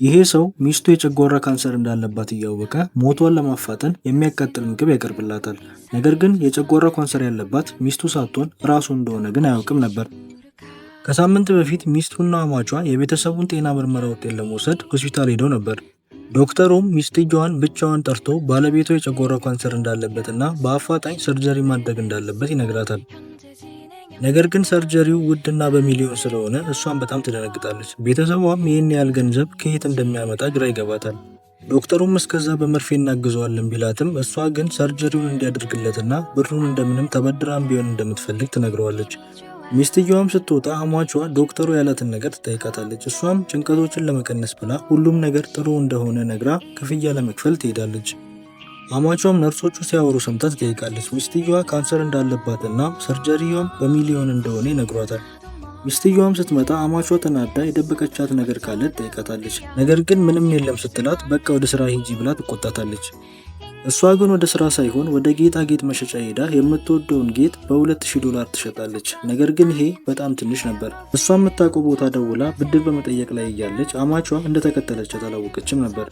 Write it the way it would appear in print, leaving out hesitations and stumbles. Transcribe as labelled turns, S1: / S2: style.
S1: ይሄ ሰው ሚስቱ የጨጓራ ካንሰር እንዳለባት እያወቀ ሞቷን ለማፋጠን የሚያቃጥል ምግብ ያቀርብላታል። ነገር ግን የጨጓራ ካንሰር ያለባት ሚስቱ ሳትሆን ራሱ እንደሆነ ግን አያውቅም ነበር። ከሳምንት በፊት ሚስቱና አማቿ የቤተሰቡን ጤና ምርመራ ውጤት ለመውሰድ ሆስፒታል ሄደው ነበር። ዶክተሩም ሚስትየዋን ብቻዋን ጠርቶ ባለቤቷ የጨጓራ ካንሰር እንዳለበትና በአፋጣኝ ሰርጀሪ ማድረግ እንዳለበት ይነግራታል። ነገር ግን ሰርጀሪው ውድና በሚሊዮን ስለሆነ እሷን በጣም ትደነግጣለች። ቤተሰቧም ይህን ያህል ገንዘብ ከየት እንደሚያመጣ ግራ ይገባታል። ዶክተሩም እስከዛ በመርፌ እናግዘዋለን ቢላትም እሷ ግን ሰርጀሪውን እንዲያደርግለትና ብሩን እንደምንም ተበድራም ቢሆን እንደምትፈልግ ትነግረዋለች። ሚስትየዋም ስትወጣ አሟቿ ዶክተሩ ያላትን ነገር ትጠይቃታለች። እሷም ጭንቀቶችን ለመቀነስ ብላ ሁሉም ነገር ጥሩ እንደሆነ ነግራ ክፍያ ለመክፈል ትሄዳለች። አማቿም ነርሶቹ ሲያወሩ ሰምታ ትጠይቃለች። ሚስትየዋ ካንሰር እንዳለባትና ሰርጀሪዋም በሚሊዮን እንደሆነ ይነግሯታል። ሚስትየዋም ስትመጣ አማቿ ተናዳ የደበቀቻት ነገር ካለ ትጠይቃታለች። ነገር ግን ምንም የለም ስትላት በቃ ወደ ስራ ሂጂ ብላ ትቆጣታለች። እሷ ግን ወደ ስራ ሳይሆን ወደ ጌጣጌጥ መሸጫ ሄዳ የምትወደውን ጌጥ $2000 ትሸጣለች። ነገር ግን ይሄ በጣም ትንሽ ነበር። እሷ የምታውቀው ቦታ ደውላ ብድር በመጠየቅ ላይ እያለች አማቿ እንደተከተለቻት አላወቀችም ነበር።